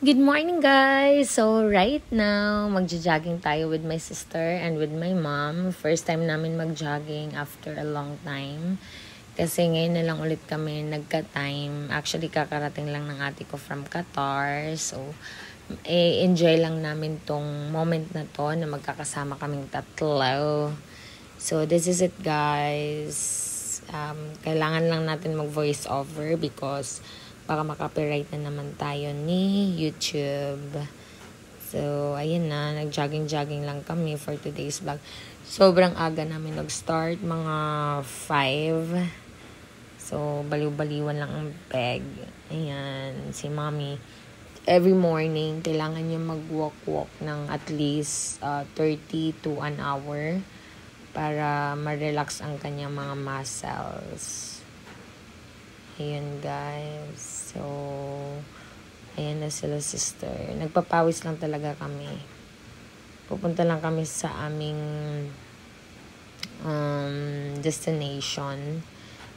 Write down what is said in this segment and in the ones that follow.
Good morning, guys! So, right now, magja-jogging tayo with my sister and with my mom. First time namin mag-jogging after a long time. Kasi ngayon na lang ulit kami nagka-time. Actually, kakarating lang ng ate ko from Qatar. So, enjoy lang namin tong moment na to na magkakasama kaming tatlo. So, this is it, guys. Kailangan lang natin mag-voice over because baka makapiright na naman tayo ni YouTube. So, ayun na. Nag-jogging lang kami for today's vlog. Sobrang aga namin nag-start. Mga 5. So, baliw-baliwan lang ang peg. Ayan. Si mommy. Every morning, kailangan niya mag-walk ng at least 30 to an hour para ma-relax ang kanyang mga muscles. Ayan, guys. So, ayan na sila, sister. Nagpapawis lang talaga kami. Pupunta lang kami sa aming destination.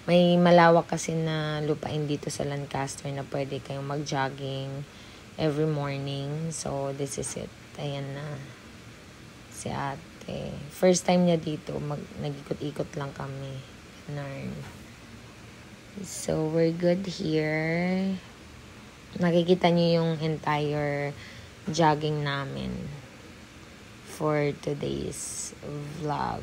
May malawak kasi na lupain dito sa Lancaster na pwede kayong mag-jogging every morning. So, this is it. Ayan na. Si ate. First time niya dito. Nag-ikot-ikot lang kami. So, we're good here. Nakikita niyo yung entire jogging namin for today's vlog.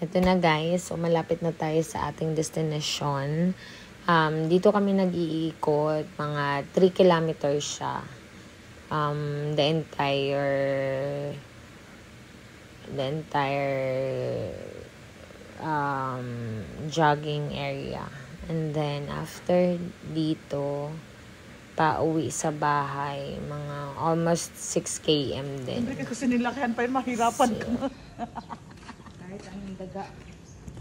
Ito na, guys. So, malapit na tayo sa ating destination. Dito kami nag-iikot. Mga 3 kilometers siya. The entire jogging area. And then, after dito, pauwi sa bahay. Mga almost 6 km din. Hindi kasi nilakyan pa yun, mahirapan ka. Kahit anong daga.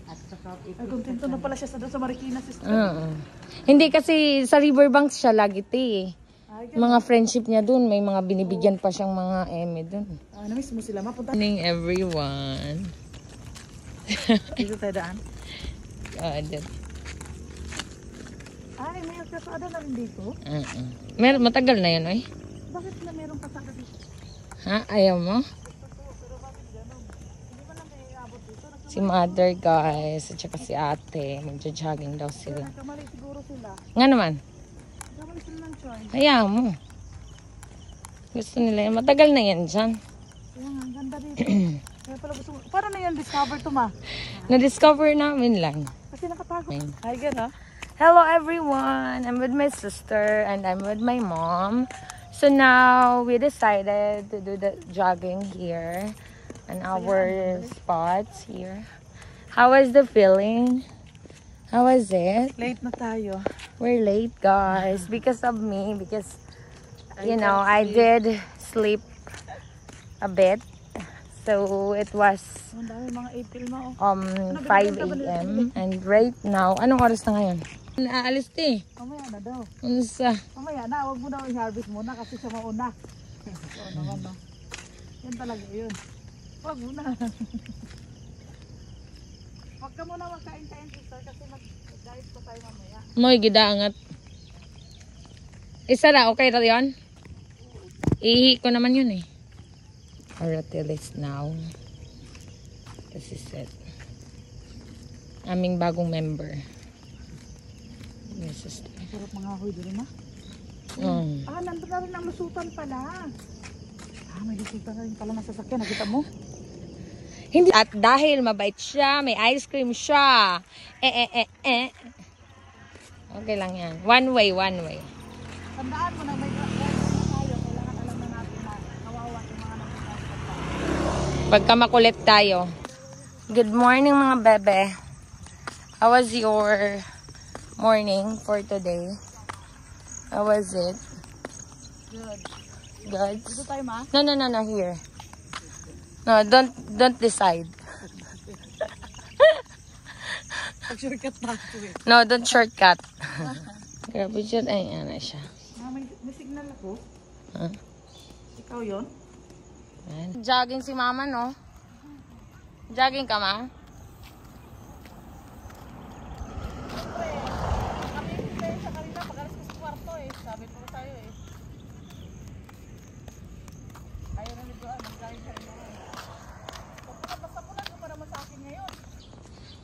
At saka Ay, kontento na pala siya sa Marikina, sister. Hindi kasi sa Riverbanks siya lagi eh. Ay, Mga friendship niya dun, may mga binibigyan pa siyang mga eme dun. namiss mo sila, mapunta. Morning, everyone. Dito tayo daan. Dyan. Ay, may kasada na rin dito. Matagal na yun, oy. Bakit na merong kasada dito? Ha? Ayaw mo? Si mother, guys, at saka si ate. Magja-jogging daw sila. Nagkamali siguro sila. Nga naman. Nagkamali sila ng choice. Ayaw mo. Gusto nila yan. Matagal na yan dyan. Kaya nga, ang ganda dito. Kaya pala gusto mo. Paano na yan discover to, ma? Na-discover namin lang. Kasi nakatago. Ayun. Ay, gano'n. Hello, everyone. I'm with my sister and I'm with my mom. So now, we decided to do the jogging here. On our spots here. How was the feeling? How was it? Late na tayo. We're late, guys, because of me, because you know I did sleep a bit, so it was Ang dami mga April na, 5 a.m. and right now, anong oras na ngayon? Naalis Mamaya na daw. Ano sa? Mamaya na, huwag mo na i-harvest muna kasi siya mauna. Oo naman, no? Yan talaga yun. Huwag mo na. Huwag ka muna magkain-kain, sister, kasi mag-diet pa tayo mamaya. Mo'y gidaangat. Isa na, okay na yun? Ihi ko naman yun eh. Alright, it's now. This is it. Aming bagong member. Yes, sister. Ang sarap mga ahoy doon, ma. Nandun na rin ang lusutan pala. May lusutan na rin pala ng sasakyan. Nakita mo? Hindi. At dahil mabait siya, may ice cream siya. Okay lang yan. One way. Tandaan mo na may driver na tayo. Kailangan alam na natin na kawawa yung mga nagkakasal. Pagka makulit tayo. Good morning, mga bebe. How was your morning for today? How was it? Good. Dito tayo, ma? No, here. No, don't decide. Pag-shortcut na ito eh. No, don't shortcut. Grabe siya. Ay, ano siya. May signal ako. Huh? Ikaw yun? Ayan. Jogging si mama, no? Jogging ka, ma? Sa kanila, pag-alas ko sa kwarto eh. Sabi ko sa'yo eh. Ayaw na nagdoan, mag-jogging ka rin naman. Basta pulan ko pa naman sa akin ngayon.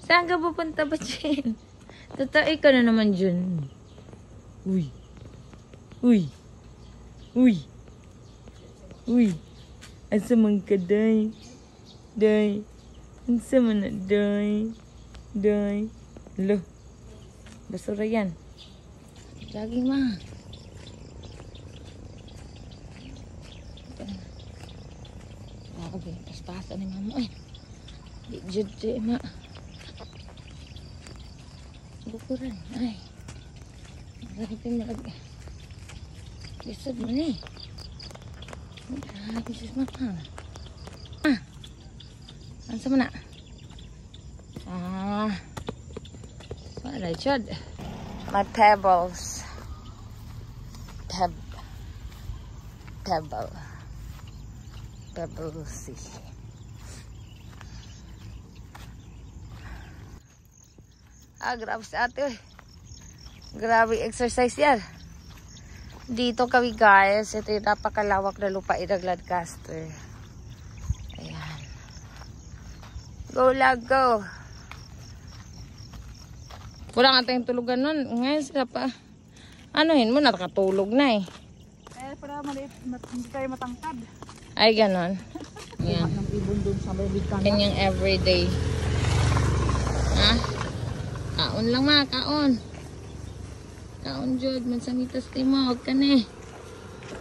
Saan ka pupunta ba, Jen? Totoo ka na naman, Jun. Uy. Uy. Uy. Uy. Asa man ka, day? Day. Asa man na, day? Day. Lo. Basura yan. Jogging, ma. Okay, pas-pasan ni mama. Ay. Di jud, ma. Bukuran. Ay. Grabe malagay. Lisod mo na eh. Grabe sis mama. Ah. Ansa mo na? Ah. Wala jud. My pebbles. Pebble. Pebblesy. Ah, grabe si ate. Grabe exercise yan. Dito kami guys. Ito yung napakalawak na lupa Gladcaster. Ayan. Go lang, go. Wala nga tayong tulugan nun. Ngayon sila pa. Anuhin mo, nakatulog na eh. Eh, para maliit, hindi tayo matangkad. Ay, ganon. Ayan. Ng ibon dun sa may bigkana. Kanyang everyday. Ha? Kaon lang ma, kaon. Kaon jud, mansamitas ti mo, huwag ka na eh.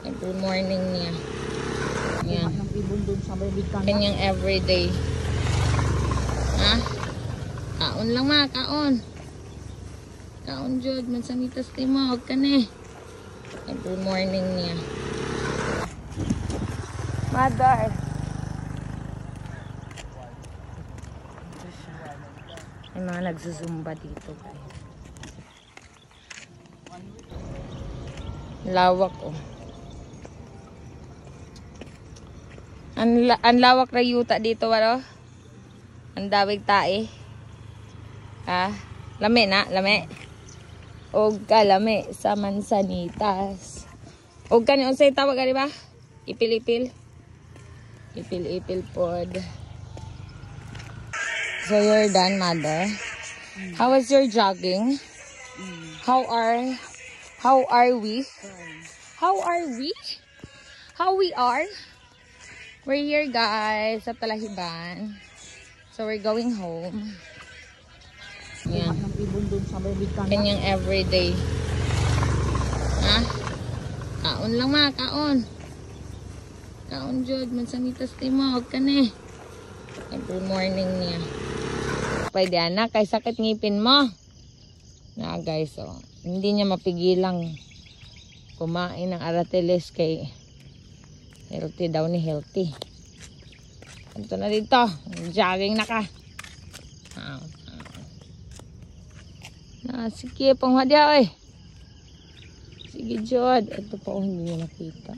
Every morning niya. Ayan. Ng ibon dun sa may bigkana. Kanyang everyday. Ha? Kaon lang ma, kaon. Kaon jud, mansamitas ti mo, huwag ka na eh. Every morning niya. Mother. May mga nagsusumba dito guys. Lawak oh. Ang lawak na yuta dito walo. Ang dawig tae. Ha? Lame na, lame. Og ka lame sa mansanitas. Og ka ni unsay tawag ani ba? Ipil-ipil. Ipil-ipil pod. So you're done, mother. How was your jogging? How are we? How are we? How we are? We're here guys sa Talahiban. So we're going home. Yan. Ng ibon dun sa may bigkana. Kanyang everyday. Ha? Kaon lang ma, kaon. Kaon jud, mansamitas ti mo, huwag ka na eh. Every morning niya. Pwede anak, kay sakit ngipin mo. Na guys, oh. Hindi niya mapigilang kumain ng aratilis kay healthy daw ni healthy. Ito na dito. Jogging na ka. Sige, panghadya eh. Sige, Jod. Ito pa oh, hindi niya nakita.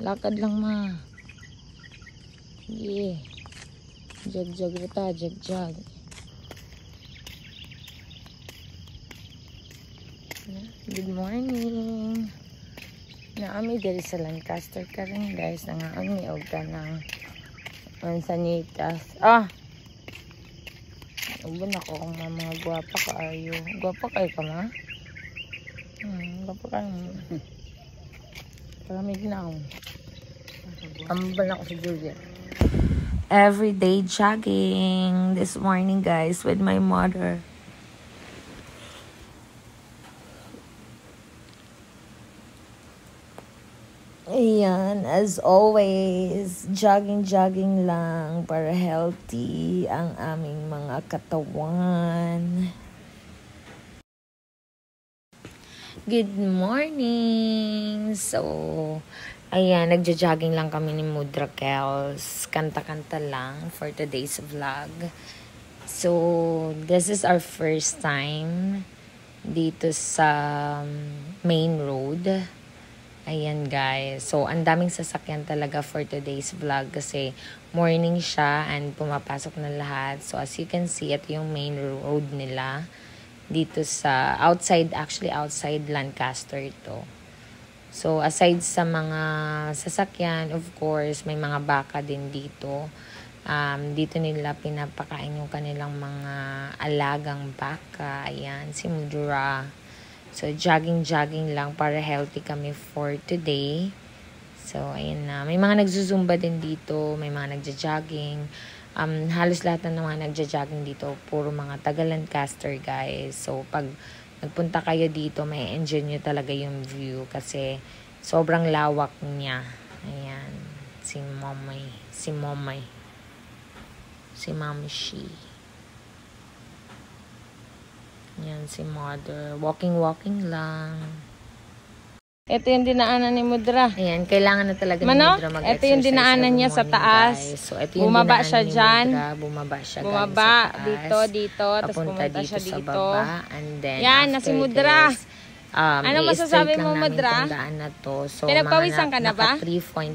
Lakad lang ma. Sige. Jag-jag rita, jag-jag. Good morning. Naami diri sa Lancaster ka rin guys. Nangaami og ka ng mansanitas. Ah! Uban ako kung mga gwapa ka ayo. Gwapa kayo ka ma? Gwapa ka mo. Palamig na ako. Ambal ako sa Juliet. Everyday jogging this morning guys with my mother. Ayan, as always, jogging lang para healthy ang aming mga katawan. Good morning! So, ayan, nagja-jogging lang kami ni Mudra Kels. Kanta-kanta lang for today's vlog. So, this is our first time dito sa main road. Ayan guys. So, ang daming sasakyan talaga for today's vlog kasi morning siya and pumapasok na lahat. So, as you can see, ito yung main road nila dito sa outside Lancaster to. So, aside sa mga sasakyan, of course, may mga baka din dito. Dito nila pinapakain yung kanilang mga alagang baka. Ayan, si Mudra. So, jogging lang para healthy kami for today. So, ayan na. May mga nagzuzumba din dito. May mga nagja-jogging. Halos lahat na mga nagja-jogging dito. Puro mga taga Lancaster, guys. So, pag nagpunta kayo dito, may enjoy nyo talaga yung view. Kasi, sobrang lawak niya. Ayan. Si Momay. Si Mami Shi. Yan si Mother. Walking lang. Ito yung dinaanan ni Mudra. Ayan, kailangan na talaga ni Mano? Mudra mag-exercise. Ito yung dinaanan niya sa taas. Guys. So, ito yung Bumaba dinaanan siya ni dyan. Mudra. Bumaba siya Bumaba galing sa taas. dito. Tapos Papunta pumunta siya sa dito. baba. And then, Yan, na si Mudra. Ano masasabi mo, Mudra? Daan na to. So, Pinagpawisan ka na ba? 3.5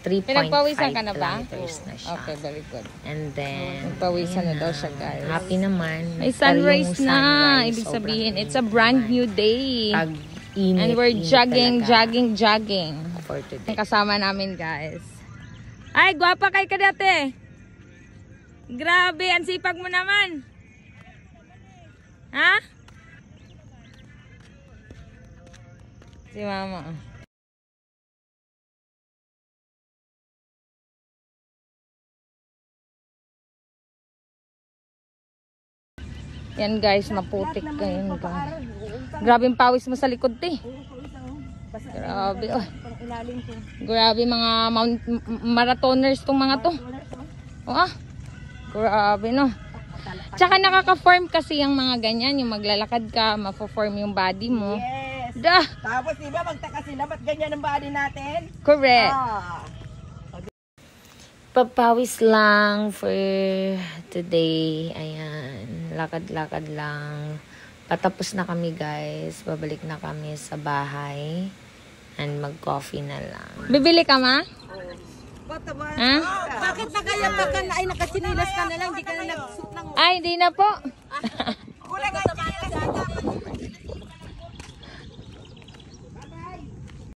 Pinagpawisan ka na ba? kilometers na siya. Okay, very good. And then, Nagpawisan na daw siya, guys. happy naman. May sunrise Yung na. sunrise, Ibig sobrang sabihin, it's a init brand naman. new day. Init, And we're talaga jogging. for today. Kasama namin, guys. Ay, gwapa kay ka dati. Grabe, ang sipag mo naman. Ha? Si Mama. Yan guys, maputik kayo. Grabe yung pawis mo sa likod, te. Grabe, oh. Grabe mga marathoners tong mga to. Oh, grabe, no. Tsaka nakaka-form kasi yung mga ganyan, yung maglalakad ka, mafo-form yung body mo. Yes. Dah. Tapos diba magtaka sila, ba't ganyan ang body natin? Correct. Papawis lang for today. Ayan. Lakad-lakad lang. Patapos na kami, guys. Babalik na kami sa bahay. And mag-coffee na lang. Bibili ka, ma? Ha? Bakit na kaya baka na ay nakasinilas ka na lang, hindi ka na nagsuot ng... Ay, hindi na po. Kulang ang sinilas ka dapat.